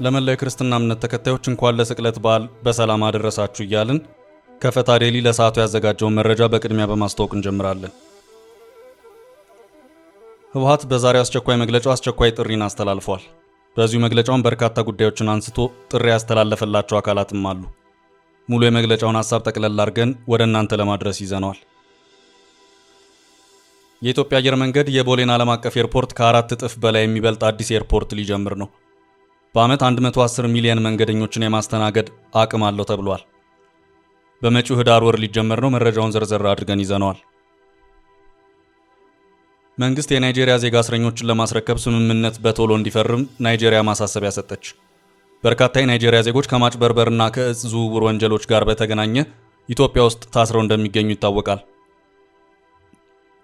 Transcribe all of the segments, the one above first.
ለመላው ክርስትና እምነት ተከታዮች እንኳን ለስቅለት በዓል በሰላም አደረሳችሁ እያልን ከፈታ ዴሊ ለሰዓቱ ያዘጋጀውን መረጃ በቅድሚያ በማስተዋወቅ እንጀምራለን። ህወሓት በዛሬው አስቸኳይ መግለጫው አስቸኳይ ጥሪን አስተላልፏል። በዚሁ መግለጫውን በርካታ ጉዳዮችን አንስቶ ጥሪ ያስተላለፈላቸው አካላትም አሉ። ሙሉ የመግለጫውን ሐሳብ ጠቅለል አድርገን ወደ እናንተ ለማድረስ ይዘነዋል። የኢትዮጵያ አየር መንገድ የቦሌን ዓለም አቀፍ ኤርፖርት ከ4 እጥፍ በላይ የሚበልጥ አዲስ ኤርፖርት ሊጀምር ነው። በዓመት 110 ሚሊዮን መንገደኞችን የማስተናገድ አቅም አለው ተብሏል። በመጪው ህዳር ወር ሊጀመር ነው። መረጃውን ዘርዘር አድርገን ይዘነዋል። መንግስት የናይጄሪያ ዜጋ እስረኞችን ለማስረከብ ስምምነት በቶሎ እንዲፈርም ናይጄሪያ ማሳሰቢያ ሰጠች። በርካታ የናይጄሪያ ዜጎች ከማጭበርበርና ከእጽ ዝውውር ወንጀሎች ጋር በተገናኘ ኢትዮጵያ ውስጥ ታስረው እንደሚገኙ ይታወቃል።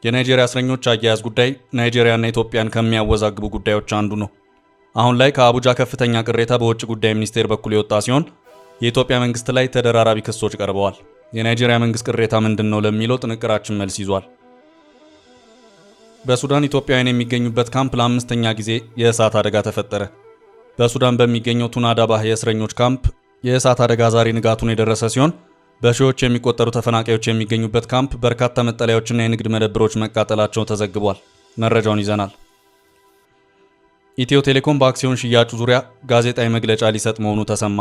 የናይጄሪያ እስረኞች አያያዝ ጉዳይ ናይጄሪያና ኢትዮጵያን ከሚያወዛግቡ ጉዳዮች አንዱ ነው። አሁን ላይ ከአቡጃ ከፍተኛ ቅሬታ በውጭ ጉዳይ ሚኒስቴር በኩል የወጣ ሲሆን የኢትዮጵያ መንግስት ላይ ተደራራቢ ክሶች ቀርበዋል። የናይጄሪያ መንግስት ቅሬታ ምንድነው ለሚለው ጥንቅራችን መልስ ይዟል። በሱዳን ኢትዮጵያውያን የሚገኙበት ካምፕ ለአምስተኛ ጊዜ የእሳት አደጋ ተፈጠረ። በሱዳን በሚገኘው ቱናዳባህ የእስረኞች ካምፕ የእሳት አደጋ ዛሬ ንጋቱን የደረሰ ሲሆን በሺዎች የሚቆጠሩ ተፈናቃዮች የሚገኙበት ካምፕ በርካታ መጠለያዎችና የንግድ መደብሮች መቃጠላቸው ተዘግቧል። መረጃውን ይዘናል። ኢትዮ ቴሌኮም በአክሲዮን ሽያጩ ዙሪያ ጋዜጣዊ መግለጫ ሊሰጥ መሆኑ ተሰማ።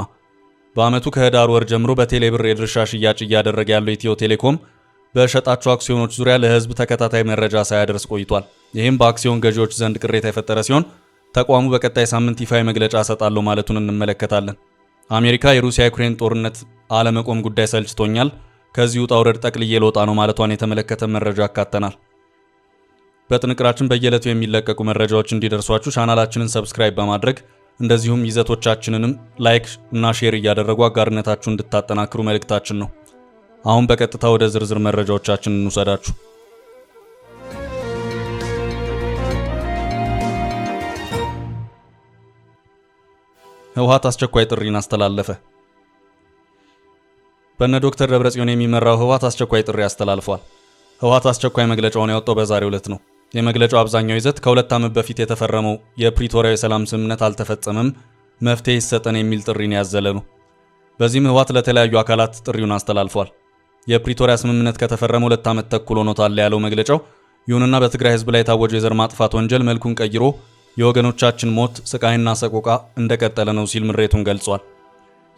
በዓመቱ ከህዳር ወር ጀምሮ በቴሌብር የድርሻ ሽያጭ እያደረገ ያለው ኢትዮ ቴሌኮም በሸጣቸው አክሲዮኖች ዙሪያ ለህዝብ ተከታታይ መረጃ ሳያደርስ ቆይቷል። ይህም በአክሲዮን ገዢዎች ዘንድ ቅሬታ የፈጠረ ሲሆን ተቋሙ በቀጣይ ሳምንት ይፋዊ መግለጫ እሰጣለሁ ማለቱን እንመለከታለን። አሜሪካ የሩሲያ ዩክሬን ጦርነት አለመቆም ጉዳይ ሰልችቶኛል፣ ከዚህ ውጣ ውረድ ጠቅልዬ ልወጣ ነው ማለቷን የተመለከተ መረጃ አካተናል። በጥንቅራችን በየዕለቱ የሚለቀቁ መረጃዎች እንዲደርሷችሁ ቻናላችንን ሰብስክራይብ በማድረግ እንደዚሁም ይዘቶቻችንንም ላይክ እና ሼር እያደረጉ አጋርነታችሁን እንድታጠናክሩ መልእክታችን ነው። አሁን በቀጥታ ወደ ዝርዝር መረጃዎቻችን እንውሰዳችሁ። ህወሓት አስቸኳይ ጥሪን አስተላለፈ። በነ ዶክተር ደብረጽዮን የሚመራው ህወሓት አስቸኳይ ጥሪ አስተላልፏል። ህወሓት አስቸኳይ መግለጫውን ያወጣው በዛሬው ዕለት ነው። የመግለጫው አብዛኛው ይዘት ከ2 ዓመት በፊት የተፈረመው የፕሪቶሪያ የሰላም ስምምነት አልተፈጸመም፣ መፍትሄ ይሰጠን የሚል ጥሪን ያዘለ ነው። በዚህም ህወሓት ለተለያዩ አካላት ጥሪውን አስተላልፏል። የፕሪቶሪያ ስምምነት ከተፈረመ 2 ዓመት ተኩል ሆኖታል ያለው መግለጫው፣ ይሁንና በትግራይ ህዝብ ላይ የታወጀው የዘር ማጥፋት ወንጀል መልኩን ቀይሮ የወገኖቻችን ሞት፣ ስቃይና ሰቆቃ እንደቀጠለ ነው ሲል ምሬቱን ገልጿል።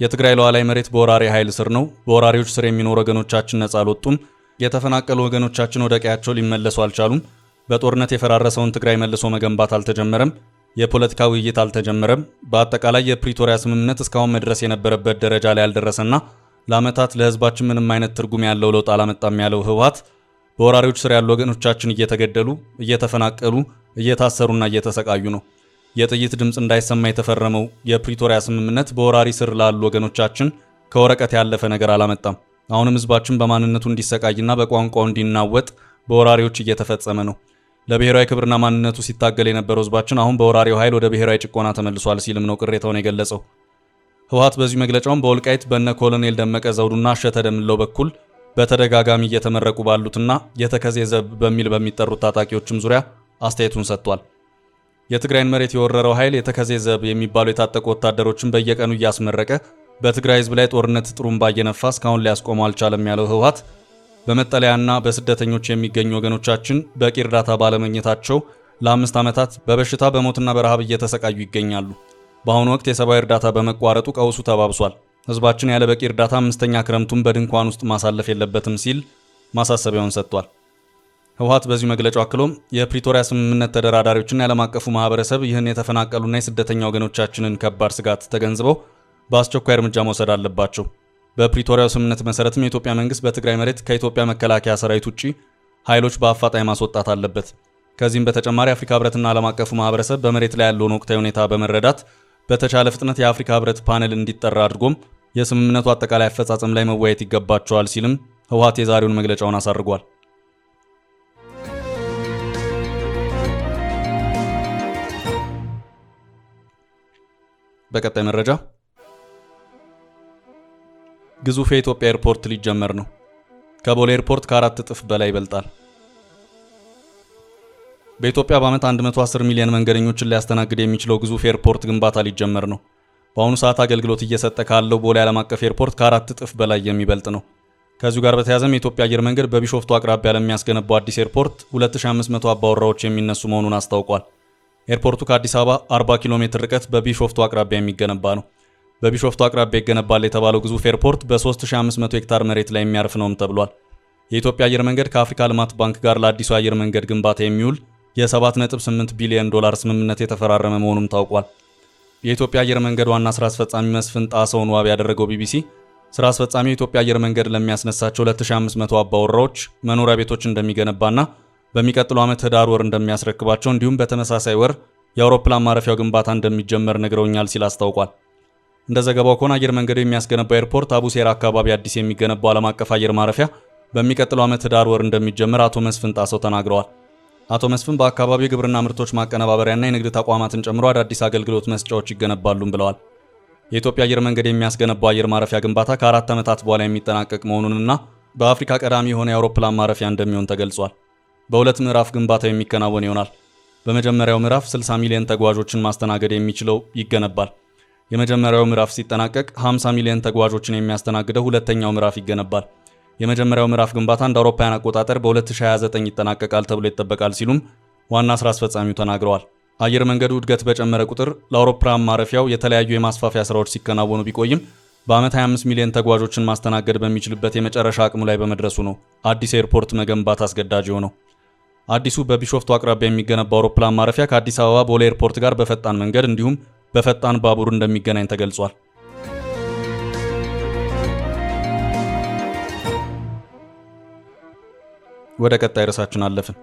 የትግራይ ሉዓላዊ መሬት በወራሪ ኃይል ስር ነው። በወራሪዎች ስር የሚኖሩ ወገኖቻችን ነጻ አልወጡም። የተፈናቀሉ ወገኖቻችን ወደ ቀያቸው ሊመለሱ አልቻሉም። በጦርነት የፈራረሰውን ትግራይ መልሶ መገንባት አልተጀመረም። የፖለቲካ ውይይት አልተጀመረም። በአጠቃላይ የፕሪቶሪያ ስምምነት እስካሁን መድረስ የነበረበት ደረጃ ላይ ያልደረሰና ለዓመታት ለህዝባችን ምንም አይነት ትርጉም ያለው ለውጥ አላመጣም ያለው ህወሓት በወራሪዎች ስር ያሉ ወገኖቻችን እየተገደሉ፣ እየተፈናቀሉ፣ እየታሰሩና እየተሰቃዩ ነው። የጥይት ድምፅ እንዳይሰማ የተፈረመው የፕሪቶሪያ ስምምነት በወራሪ ስር ላሉ ወገኖቻችን ከወረቀት ያለፈ ነገር አላመጣም። አሁንም ህዝባችን በማንነቱ እንዲሰቃይና በቋንቋው እንዲናወጥ በወራሪዎች እየተፈጸመ ነው። ለብሔራዊ ክብርና ማንነቱ ሲታገል የነበረው ህዝባችን አሁን በወራሪው ኃይል ወደ ብሔራዊ ጭቆና ተመልሷል ሲልም ነው ቅሬታውን የገለጸው። ህወሓት በዚህ መግለጫውን በወልቃይት በነ ኮሎኔል ደመቀ ዘውዱና እሸተ ደምለው በኩል በተደጋጋሚ እየተመረቁ ባሉትና የተከዜ ዘብ በሚል በሚጠሩት ታጣቂዎችም ዙሪያ አስተያየቱን ሰጥቷል። የትግራይን መሬት የወረረው ኃይል የተከዜ ዘብ የሚባሉ የታጠቁ ወታደሮችን በየቀኑ እያስመረቀ በትግራይ ህዝብ ላይ ጦርነት ጥሩምባ እየነፋ እስካሁን ሊያስቆመው አልቻለም ያለው ህወሓት በመጠለያና በስደተኞች የሚገኙ ወገኖቻችን በቂ እርዳታ ባለማግኘታቸው ለ5 ዓመታት በበሽታ በሞትና በረሃብ እየተሰቃዩ ይገኛሉ። በአሁኑ ወቅት የሰብአዊ እርዳታ በመቋረጡ ቀውሱ ተባብሷል። ህዝባችን ያለ በቂ እርዳታ 5ኛ ክረምቱን በድንኳን ውስጥ ማሳለፍ የለበትም ሲል ማሳሰቢያውን ሰጥቷል። ህወሓት በዚሁ መግለጫው አክሎም የፕሪቶሪያ ስምምነት ተደራዳሪዎችና የዓለም አቀፉ ማህበረሰብ ይህን የተፈናቀሉና የስደተኛ ወገኖቻችንን ከባድ ስጋት ተገንዝበው በአስቸኳይ እርምጃ መውሰድ አለባቸው። በፕሪቶሪያው ስምምነት መሰረትም የኢትዮጵያ መንግስት በትግራይ መሬት ከኢትዮጵያ መከላከያ ሰራዊት ውጪ ኃይሎች በአፋጣኝ ማስወጣት አለበት። ከዚህም በተጨማሪ አፍሪካ ህብረትና ዓለም አቀፉ ማህበረሰብ በመሬት ላይ ያለውን ወቅታዊ ሁኔታ በመረዳት በተቻለ ፍጥነት የአፍሪካ ህብረት ፓነል እንዲጠራ አድርጎም የስምምነቱ አጠቃላይ አፈጻጸም ላይ መወያየት ይገባቸዋል ሲልም ህወሓት የዛሬውን መግለጫውን አሳርጓል። በቀጣይ መረጃ ግዙፍ የኢትዮጵያ ኤርፖርት ሊጀመር ነው። ከቦሌ ኤርፖርት ከ4 እጥፍ በላይ ይበልጣል። በኢትዮጵያ በዓመት 110 ሚሊዮን መንገደኞችን ሊያስተናግድ የሚችለው ግዙፍ ኤርፖርት ግንባታ ሊጀመር ነው። በአሁኑ ሰዓት አገልግሎት እየሰጠ ካለው ቦሌ ዓለም አቀፍ ኤርፖርት ከ4 እጥፍ በላይ የሚበልጥ ነው። ከዚሁ ጋር በተያያዘም የኢትዮጵያ አየር መንገድ በቢሾፍቱ አቅራቢያ ለሚያስገነባው አዲስ ኤርፖርት 2500 አባወራዎች የሚነሱ መሆኑን አስታውቋል። ኤርፖርቱ ከአዲስ አበባ 40 ኪሎ ሜትር ርቀት በቢሾፍቱ አቅራቢያ የሚገነባ ነው። በቢሾፍቱ አቅራቢያ ይገነባል የተባለው ግዙፍ ኤርፖርት በ3500 ሄክታር መሬት ላይ የሚያርፍ ነውም ተብሏል። የኢትዮጵያ አየር መንገድ ከአፍሪካ ልማት ባንክ ጋር ለአዲሱ አየር መንገድ ግንባታ የሚውል የ7.8 ቢሊዮን ዶላር ስምምነት የተፈራረመ መሆኑም ታውቋል። የኢትዮጵያ አየር መንገድ ዋና ስራ አስፈጻሚ መስፍን ጣሰውን ዋቢ ያደረገው ቢቢሲ ስራ አስፈጻሚው የኢትዮጵያ አየር መንገድ ለሚያስነሳቸው 2500 አባወራዎች መኖሪያ ቤቶች እንደሚገነባና በሚቀጥለው ዓመት ህዳር ወር እንደሚያስረክባቸው እንዲሁም በተመሳሳይ ወር የአውሮፕላን ማረፊያው ግንባታ እንደሚጀመር ነግረውኛል ሲል አስታውቋል። እንደ ዘገባው ከሆነ አየር መንገዱ የሚያስገነባው ኤርፖርት አቡሴራ አካባቢ አዲስ የሚገነባው ዓለም አቀፍ አየር ማረፊያ በሚቀጥለው ዓመት ህዳር ወር እንደሚጀመር አቶ መስፍን ጣሰው ተናግረዋል። አቶ መስፍን በአካባቢው የግብርና ምርቶች ማቀነባበሪያና የንግድ ተቋማትን ጨምሮ አዳዲስ አገልግሎት መስጫዎች ይገነባሉም ብለዋል። የኢትዮጵያ አየር መንገድ የሚያስገነባው አየር ማረፊያ ግንባታ ከ4 ዓመታት በኋላ የሚጠናቀቅ መሆኑንና በአፍሪካ ቀዳሚ የሆነ የአውሮፕላን ማረፊያ እንደሚሆን ተገልጿል። በሁለት ምዕራፍ ግንባታው የሚከናወን ይሆናል። በመጀመሪያው ምዕራፍ 60 ሚሊዮን ተጓዦችን ማስተናገድ የሚችለው ይገነባል። የመጀመሪያው ምዕራፍ ሲጠናቀቅ 50 ሚሊዮን ተጓዦችን የሚያስተናግደው ሁለተኛው ምዕራፍ ይገነባል። የመጀመሪያው ምዕራፍ ግንባታ እንደ አውሮፓውያን አቆጣጠር በ2029 ይጠናቀቃል ተብሎ ይጠበቃል ሲሉም ዋና ስራ አስፈጻሚው ተናግረዋል። አየር መንገዱ እድገት በጨመረ ቁጥር ለአውሮፕላን ማረፊያው የተለያዩ የማስፋፊያ ስራዎች ሲከናወኑ ቢቆይም በዓመት 25 ሚሊዮን ተጓዦችን ማስተናገድ በሚችልበት የመጨረሻ አቅሙ ላይ በመድረሱ ነው አዲስ ኤርፖርት መገንባት አስገዳጅ የሆነው። አዲሱ በቢሾፍቱ አቅራቢያ የሚገነባው አውሮፕላን ማረፊያ ከአዲስ አበባ ቦሌ ኤርፖርት ጋር በፈጣን መንገድ እንዲሁም በፈጣን ባቡር እንደሚገናኝ ተገልጿል። ወደ ቀጣይ ርዕሳችን አለፍን።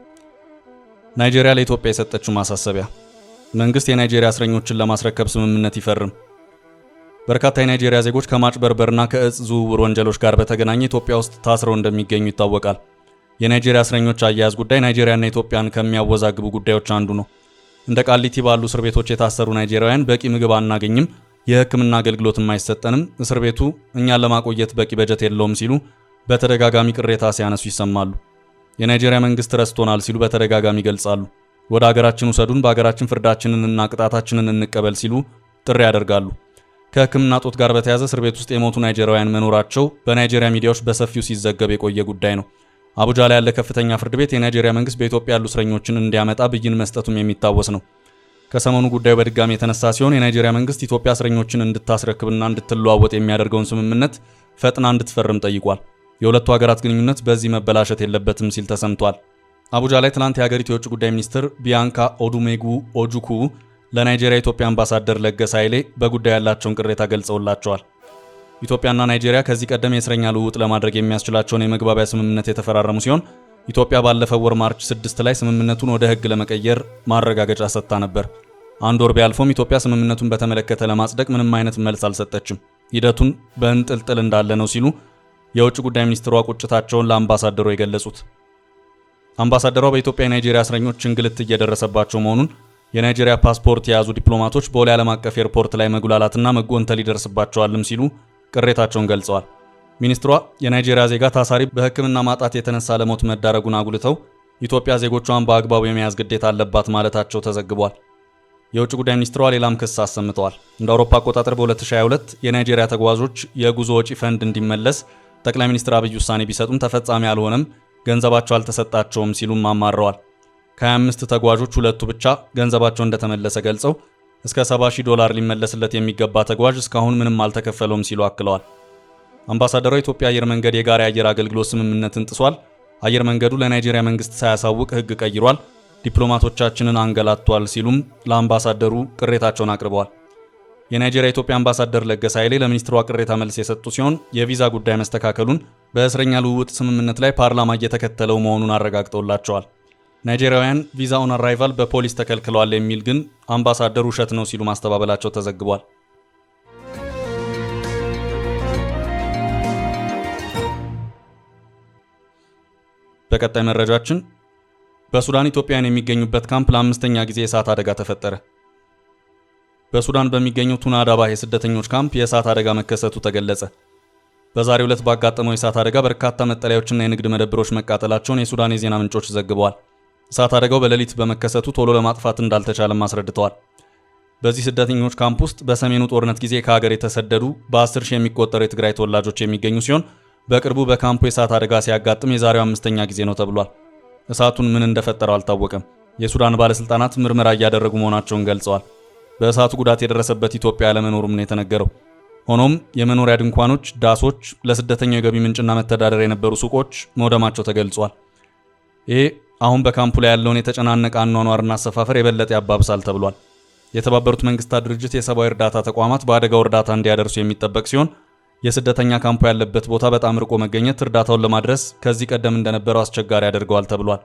ናይጄሪያ ለኢትዮጵያ የሰጠችው ማሳሰቢያ፣ መንግስት የናይጄሪያ እስረኞችን ለማስረከብ ስምምነት ይፈርም። በርካታ የናይጄሪያ ዜጎች ከማጭበርበርና ከእጽ ዝውውር ወንጀሎች ጋር በተገናኘ ኢትዮጵያ ውስጥ ታስረው እንደሚገኙ ይታወቃል። የናይጄሪያ እስረኞች አያያዝ ጉዳይ ናይጄሪያና ኢትዮጵያን ከሚያወዛግቡ ጉዳዮች አንዱ ነው። እንደ ቃሊቲ ባሉ እስር ቤቶች የታሰሩ ናይጄሪያውያን በቂ ምግብ አናገኝም፣ የሕክምና አገልግሎትም አይሰጠንም፣ እስር ቤቱ እኛን ለማቆየት በቂ በጀት የለውም ሲሉ በተደጋጋሚ ቅሬታ ሲያነሱ ይሰማሉ። የናይጄሪያ መንግስት ረስቶናል ሲሉ በተደጋጋሚ ይገልጻሉ። ወደ ሀገራችን ውሰዱን፣ በሀገራችን ፍርዳችንንና ቅጣታችንን እንቀበል ሲሉ ጥሪ ያደርጋሉ። ከሕክምና ጦት ጋር በተያያዘ እስር ቤት ውስጥ የሞቱ ናይጄሪያውያን መኖራቸው በናይጄሪያ ሚዲያዎች በሰፊው ሲዘገብ የቆየ ጉዳይ ነው። አቡጃ ላይ ያለ ከፍተኛ ፍርድ ቤት የናይጄሪያ መንግስት በኢትዮጵያ ያሉ እስረኞችን እንዲያመጣ ብይን መስጠቱም የሚታወስ ነው። ከሰሞኑ ጉዳዩ በድጋሚ የተነሳ ሲሆን የናይጄሪያ መንግስት ኢትዮጵያ እስረኞችን እንድታስረክብና እንድትለዋወጥ የሚያደርገውን ስምምነት ፈጥና እንድትፈርም ጠይቋል። የሁለቱ ሀገራት ግንኙነት በዚህ መበላሸት የለበትም ሲል ተሰምቷል። አቡጃ ላይ ትላንት የሀገሪቱ የውጭ ጉዳይ ሚኒስትር ቢያንካ ኦዱሜጉ ኦጁኩ ለናይጄሪያ ኢትዮጵያ አምባሳደር ለገሰ ኃይሌ በጉዳዩ ያላቸውን ቅሬታ ገልጸውላቸዋል። ኢትዮጵያና ናይጄሪያ ከዚህ ቀደም የእስረኛ ልውውጥ ለማድረግ የሚያስችላቸውን የመግባቢያ ስምምነት የተፈራረሙ ሲሆን ኢትዮጵያ ባለፈው ወር ማርች 6 ላይ ስምምነቱን ወደ ሕግ ለመቀየር ማረጋገጫ ሰጥታ ነበር። አንድ ወር ቢያልፎም ኢትዮጵያ ስምምነቱን በተመለከተ ለማጽደቅ ምንም አይነት መልስ አልሰጠችም። ሂደቱን በእንጥልጥል እንዳለ ነው ሲሉ የውጭ ጉዳይ ሚኒስትሯ ቁጭታቸውን ለአምባሳደሩ የገለጹት። አምባሳደሯ በኢትዮጵያ የናይጄሪያ እስረኞች እንግልት እየደረሰባቸው መሆኑን፣ የናይጄሪያ ፓስፖርት የያዙ ዲፕሎማቶች ቦሌ ዓለም አቀፍ ኤርፖርት ላይ መጉላላትና መጎንተል ይደርስባቸዋልም ሲሉ ቅሬታቸውን ገልጸዋል። ሚኒስትሯ የናይጄሪያ ዜጋ ታሳሪ በሕክምና ማጣት የተነሳ ለሞት መዳረጉን አጉልተው ኢትዮጵያ ዜጎቿን በአግባቡ የመያዝ ግዴታ አለባት ማለታቸው ተዘግቧል። የውጭ ጉዳይ ሚኒስትሯ ሌላም ክስ አሰምተዋል። እንደ አውሮፓ አቆጣጠር በ2022 የናይጄሪያ ተጓዦች የጉዞ ወጪ ፈንድ እንዲመለስ ጠቅላይ ሚኒስትር አብይ ውሳኔ ቢሰጡም ተፈጻሚ አልሆነም፣ ገንዘባቸው አልተሰጣቸውም ሲሉም አማረዋል። ከ25 ተጓዦች ሁለቱ ብቻ ገንዘባቸው እንደተመለሰ ገልጸው እስከ $70,000 ሊመለስለት የሚገባ ተጓዥ እስካሁን ምንም አልተከፈለውም ሲሉ አክለዋል። አምባሳደሯ የኢትዮጵያ አየር መንገድ የጋራ የአየር አገልግሎት ስምምነትን ጥሷል፣ አየር መንገዱ ለናይጄሪያ መንግስት ሳያሳውቅ ሕግ ቀይሯል፣ ዲፕሎማቶቻችንን አንገላቷል ሲሉም ለአምባሳደሩ ቅሬታቸውን አቅርበዋል። የናይጄሪያ ኢትዮጵያ አምባሳደር ለገሰ ኃይሌ ለሚኒስትሯ ቅሬታ መልስ የሰጡ ሲሆን የቪዛ ጉዳይ መስተካከሉን በእስረኛ ልውውጥ ስምምነት ላይ ፓርላማ እየተከተለው መሆኑን አረጋግጠውላቸዋል። ናይጄሪያውያን ቪዛ ኦን አራይቫል በፖሊስ ተከልክለዋል የሚል ግን አምባሳደሩ ውሸት ነው ሲሉ ማስተባበላቸው ተዘግቧል። በቀጣይ መረጃችን በሱዳን ኢትዮጵያውያን የሚገኙበት ካምፕ ለአምስተኛ ጊዜ የእሳት አደጋ ተፈጠረ። በሱዳን በሚገኘው ቱና ዳባህ የስደተኞች ካምፕ የእሳት አደጋ መከሰቱ ተገለጸ። በዛሬው ዕለት ባጋጠመው የእሳት አደጋ በርካታ መጠለያዎችና የንግድ መደብሮች መቃጠላቸውን የሱዳን የዜና ምንጮች ዘግበዋል። እሳት አደጋው በሌሊት በመከሰቱ ቶሎ ለማጥፋት እንዳልተቻለም አስረድተዋል። በዚህ ስደተኞች ካምፕ ውስጥ በሰሜኑ ጦርነት ጊዜ ከሀገር የተሰደዱ በ10 ሺህ የሚቆጠሩ የትግራይ ተወላጆች የሚገኙ ሲሆን በቅርቡ በካምፑ የእሳት አደጋ ሲያጋጥም የዛሬው 5ኛ ጊዜ ነው ተብሏል። እሳቱን ምን እንደፈጠረው አልታወቀም። የሱዳን ባለስልጣናት ምርመራ እያደረጉ መሆናቸውን ገልጸዋል። በእሳቱ ጉዳት የደረሰበት ኢትዮጵያ አለመኖሩም ነው የተነገረው። ሆኖም የመኖሪያ ድንኳኖች፣ ዳሶች፣ ለስደተኛው የገቢ ምንጭና መተዳደሪያ የነበሩ ሱቆች መውደማቸው ተገልጿል። ይሄ አሁን በካምፑ ላይ ያለውን የተጨናነቀ አኗኗርና አሰፋፈር የበለጠ ያባብሳል ተብሏል። የተባበሩት መንግስታት ድርጅት የሰብአዊ እርዳታ ተቋማት በአደጋው እርዳታ እንዲያደርሱ የሚጠበቅ ሲሆን የስደተኛ ካምፑ ያለበት ቦታ በጣም ርቆ መገኘት እርዳታውን ለማድረስ ከዚህ ቀደም እንደነበረው አስቸጋሪ ያደርገዋል ተብሏል።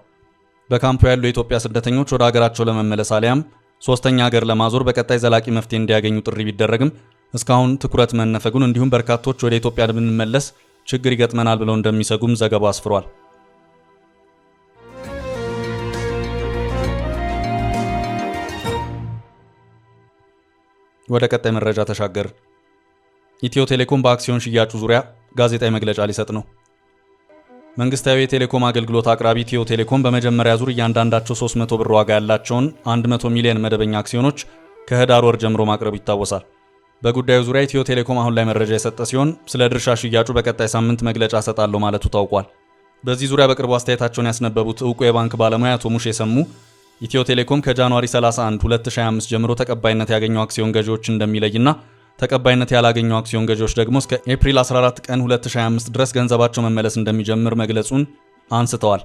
በካምፑ ያሉ የኢትዮጵያ ስደተኞች ወደ ሀገራቸው ለመመለስ አሊያም ሶስተኛ ሀገር ለማዞር በቀጣይ ዘላቂ መፍትሄ እንዲያገኙ ጥሪ ቢደረግም እስካሁን ትኩረት መነፈጉን እንዲሁም በርካቶች ወደ ኢትዮጵያ ብንመለስ ችግር ይገጥመናል ብለው እንደሚሰጉም ዘገባው አስፍሯል። ወደ ቀጣይ መረጃ ተሻገር። ኢትዮ ቴሌኮም በአክሲዮን ሽያጩ ዙሪያ ጋዜጣዊ መግለጫ ሊሰጥ ነው። መንግስታዊ የቴሌኮም አገልግሎት አቅራቢ ኢትዮ ቴሌኮም በመጀመሪያ ዙር እያንዳንዳቸው 300 ብር ዋጋ ያላቸውን 100 ሚሊዮን መደበኛ አክሲዮኖች ከህዳር ወር ጀምሮ ማቅረቡ ይታወሳል። በጉዳዩ ዙሪያ ኢትዮ ቴሌኮም አሁን ላይ መረጃ የሰጠ ሲሆን ስለ ድርሻ ሽያጩ በቀጣይ ሳምንት መግለጫ ሰጣለሁ ማለቱ ታውቋል። በዚህ ዙሪያ በቅርቡ አስተያየታቸውን ያስነበቡት ዕውቁ የባንክ ባለሙያ አቶ ሙሼ ሰሙ ኢትዮ ቴሌኮም ከጃንዋሪ 31 2025 ጀምሮ ተቀባይነት ያገኙ አክሲዮን ገዢዎች እንደሚለይና ተቀባይነት ያላገኙ አክሲዮን ገዢዎች ደግሞ እስከ ኤፕሪል 14 ቀን 2025 ድረስ ገንዘባቸው መመለስ እንደሚጀምር መግለጹን አንስተዋል።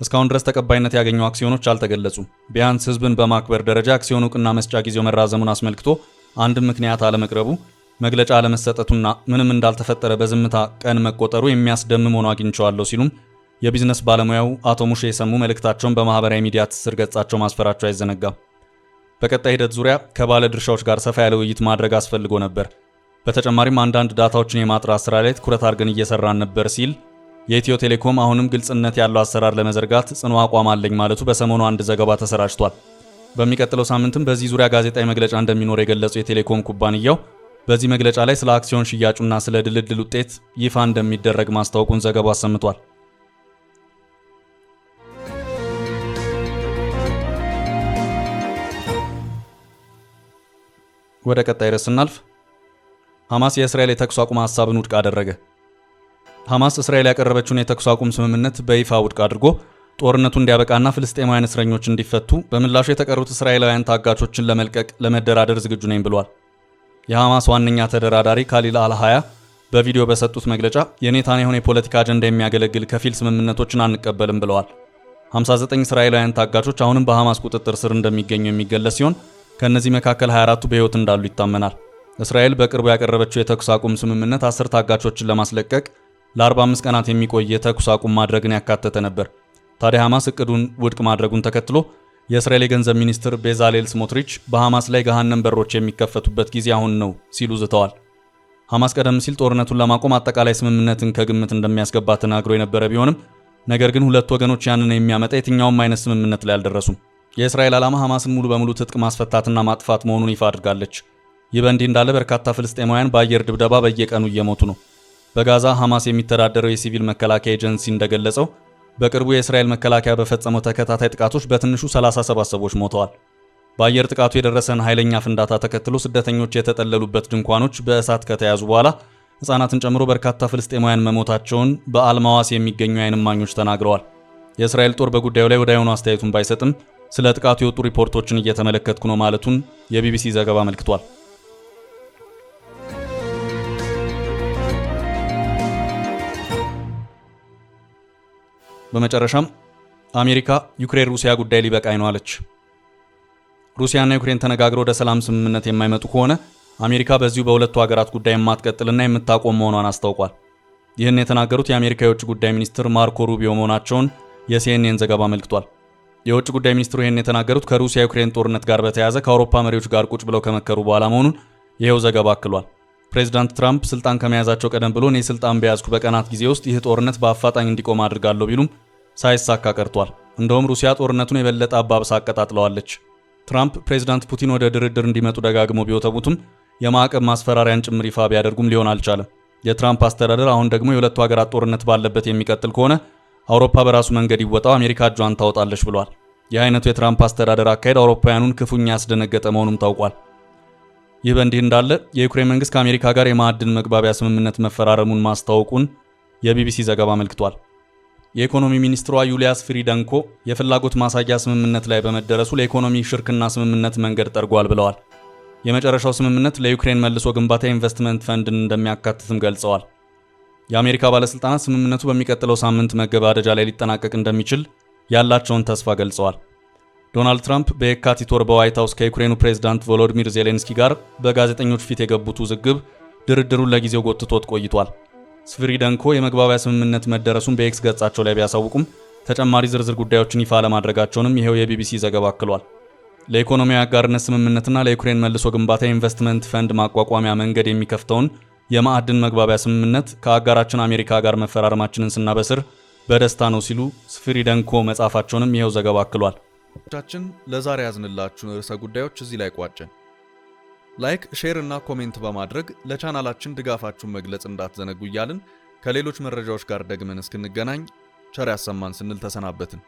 እስካሁን ድረስ ተቀባይነት ያገኙ አክሲዮኖች አልተገለጹም። ቢያንስ ህዝብን በማክበር ደረጃ አክሲዮን ዕውቅና መስጫ ጊዜው መራዘሙን አስመልክቶ አንድም ምክንያት አለመቅረቡ፣ መግለጫ አለመሰጠቱና ምንም እንዳልተፈጠረ በዝምታ ቀን መቆጠሩ የሚያስደምም ሆኖ አግኝቼዋለሁ ሲሉም የቢዝነስ ባለሙያው አቶ ሙሼ የሰሙ መልእክታቸውን በማህበራዊ ሚዲያ ትስስር ገጻቸው ማስፈራቸው አይዘነጋም። በቀጣይ ሂደት ዙሪያ ከባለ ድርሻዎች ጋር ሰፋ ያለ ውይይት ማድረግ አስፈልጎ ነበር። በተጨማሪም አንዳንድ ዳታዎችን የማጥራት ስራ ላይ ትኩረት አድርገን እየሰራን ነበር ሲል የኢትዮ ቴሌኮም አሁንም ግልጽነት ያለው አሰራር ለመዘርጋት ጽኑ አቋም አለኝ ማለቱ በሰሞኑ አንድ ዘገባ ተሰራጭቷል። በሚቀጥለው ሳምንትም በዚህ ዙሪያ ጋዜጣዊ መግለጫ እንደሚኖር የገለጸው የቴሌኮም ኩባንያው በዚህ መግለጫ ላይ ስለ አክሲዮን ሽያጩና ስለ ድልድል ውጤት ይፋ እንደሚደረግ ማስታወቁን ዘገባው አሰምቷል። ወደ ቀጣይ ርዕስ ስናልፍ ሐማስ የእስራኤል የተኩስ አቁም ሐሳብን ውድቅ አደረገ። ሐማስ እስራኤል ያቀረበችውን የተኩስ አቁም ስምምነት በይፋ ውድቅ አድርጎ ጦርነቱ እንዲያበቃና ፍልስጤማውያን እስረኞች እንዲፈቱ በምላሹ የተቀሩት እስራኤላውያን ታጋቾችን ለመልቀቅ ለመደራደር ዝግጁ ነኝ ብሏል። የሐማስ ዋነኛ ተደራዳሪ ካሊል አልሃያ በቪዲዮ በሰጡት መግለጫ የኔታንያሁን የፖለቲካ አጀንዳ የሚያገለግል ከፊል ስምምነቶችን አንቀበልም ብለዋል። 59 እስራኤላውያን ታጋቾች አሁንም በሐማስ ቁጥጥር ስር እንደሚገኙ የሚገለጽ ሲሆን ከእነዚህ መካከል 24ቱ በሕይወት እንዳሉ ይታመናል። እስራኤል በቅርቡ ያቀረበችው የተኩስ አቁም ስምምነት 10 ታጋቾችን ለማስለቀቅ ለ45 ቀናት የሚቆይ የተኩስ አቁም ማድረግን ያካተተ ነበር። ታዲያ ሐማስ እቅዱን ውድቅ ማድረጉን ተከትሎ የእስራኤል የገንዘብ ሚኒስትር ቤዛሌል ስሞትሪች በሐማስ ላይ ገሃነም በሮች የሚከፈቱበት ጊዜ አሁን ነው ሲሉ ዝተዋል። ሐማስ ቀደም ሲል ጦርነቱን ለማቆም አጠቃላይ ስምምነትን ከግምት እንደሚያስገባ ተናግሮ የነበረ ቢሆንም ነገር ግን ሁለት ወገኖች ያንን የሚያመጣ የትኛውም አይነት ስምምነት ላይ አልደረሱም። የእስራኤል ዓላማ ሐማስን ሙሉ በሙሉ ትጥቅ ማስፈታትና ማጥፋት መሆኑን ይፋ አድርጋለች። ይህ በእንዲህ እንዳለ በርካታ ፍልስጤማውያን በአየር ድብደባ በየቀኑ እየሞቱ ነው። በጋዛ ሐማስ የሚተዳደረው የሲቪል መከላከያ ኤጀንሲ እንደገለጸው በቅርቡ የእስራኤል መከላከያ በፈጸመው ተከታታይ ጥቃቶች በትንሹ 37 ሰዎች ሞተዋል። በአየር ጥቃቱ የደረሰን ኃይለኛ ፍንዳታ ተከትሎ ስደተኞች የተጠለሉበት ድንኳኖች በእሳት ከተያዙ በኋላ ሕፃናትን ጨምሮ በርካታ ፍልስጤማውያን መሞታቸውን በአልማዋስ የሚገኙ የዓይን እማኞች ተናግረዋል። የእስራኤል ጦር በጉዳዩ ላይ ወዲያውኑ አስተያየቱን ባይሰጥም ስለ ጥቃቱ የወጡ ሪፖርቶችን እየተመለከትኩ ነው ማለቱን የቢቢሲ ዘገባ አመልክቷል። በመጨረሻም አሜሪካ ዩክሬን ሩሲያ ጉዳይ ሊበቃኝ ነው አለች። ሩሲያና ዩክሬን ተነጋግረው ወደ ሰላም ስምምነት የማይመጡ ከሆነ አሜሪካ በዚሁ በሁለቱ ሀገራት ጉዳይ የማትቀጥልና የምታቆም መሆኗን አስታውቋል። ይህን የተናገሩት የአሜሪካ የውጭ ጉዳይ ሚኒስትር ማርኮ ሩቢዮ መሆናቸውን የሲኤንኤን ዘገባ አመልክቷል። የውጭ ጉዳይ ሚኒስትሩ ይህን የተናገሩት ከሩሲያ ዩክሬን ጦርነት ጋር በተያያዘ ከአውሮፓ መሪዎች ጋር ቁጭ ብለው ከመከሩ በኋላ መሆኑን ይሄው ዘገባ አክሏል። ፕሬዚዳንት ትራምፕ ስልጣን ከመያዛቸው ቀደም ብሎ እኔ ስልጣን በያዝኩ በቀናት ጊዜ ውስጥ ይህ ጦርነት በአፋጣኝ እንዲቆም አድርጋለሁ ቢሉም ሳይሳካ ቀርቷል። እንደውም ሩሲያ ጦርነቱን የበለጠ አባብሳ አቀጣጥለዋለች። ትራምፕ ፕሬዚዳንት ፑቲን ወደ ድርድር እንዲመጡ ደጋግመው ቢወተቡትም የማዕቀብ ማስፈራሪያን ጭምር ይፋ ቢያደርጉም ሊሆን አልቻለም። የትራምፕ አስተዳደር አሁን ደግሞ የሁለቱ ሀገራት ጦርነት ባለበት የሚቀጥል ከሆነ አውሮፓ በራሱ መንገድ ይወጣው፣ አሜሪካ እጇን ታወጣለች ብሏል። ይህ አይነቱ የትራምፕ አስተዳደር አካሄድ አውሮፓውያኑን ክፉኛ ያስደነገጠ መሆኑም ታውቋል። ይህ በእንዲህ እንዳለ የዩክሬን መንግስት ከአሜሪካ ጋር የማዕድን መግባቢያ ስምምነት መፈራረሙን ማስታወቁን የቢቢሲ ዘገባ አመልክቷል። የኢኮኖሚ ሚኒስትሯ ዩሊያ ስቪሪደንኮ የፍላጎት ማሳያ ስምምነት ላይ በመደረሱ ለኢኮኖሚ ሽርክና ስምምነት መንገድ ጠርጓል ብለዋል። የመጨረሻው ስምምነት ለዩክሬን መልሶ ግንባታ ኢንቨስትመንት ፈንድን እንደሚያካትትም ገልጸዋል። የአሜሪካ ባለስልጣናት ስምምነቱ በሚቀጥለው ሳምንት መገባደጃ ላይ ሊጠናቀቅ እንደሚችል ያላቸውን ተስፋ ገልጸዋል። ዶናልድ ትራምፕ በየካቲት ወር በዋይት ሃውስ ከዩክሬኑ ፕሬዝዳንት ቮሎዲሚር ዜሌንስኪ ጋር በጋዜጠኞች ፊት የገቡት ውዝግብ ድርድሩን ለጊዜው ጎትቶት ቆይቷል። ስቪሪደንኮ የመግባቢያ ስምምነት መደረሱን በኤክስ ገጻቸው ላይ ቢያሳውቁም ተጨማሪ ዝርዝር ጉዳዮችን ይፋ ለማድረጋቸውንም ይሄው የቢቢሲ ዘገባ አክሏል። ለኢኮኖሚያዊ አጋርነት ስምምነትና ለዩክሬን መልሶ ግንባታ ኢንቨስትመንት ፈንድ ማቋቋሚያ መንገድ የሚከፍተውን የማዕድን መግባቢያ ስምምነት ከአጋራችን አሜሪካ ጋር መፈራረማችንን ስናበስር በደስታ ነው ሲሉ ስቪሪደንኮ መጻፋቸውንም ይሄው ዘገባ አክሏል። ለዛሬ ያዝንላችሁን ርዕሰ ጉዳዮች እዚህ ላይ ቋጨን። ላይክ፣ ሼር እና ኮሜንት በማድረግ ለቻናላችን ድጋፋችሁን መግለጽ እንዳትዘነጉ እያልን ከሌሎች መረጃዎች ጋር ደግመን እስክንገናኝ ቸር ያሰማን ስንል ተሰናበትን።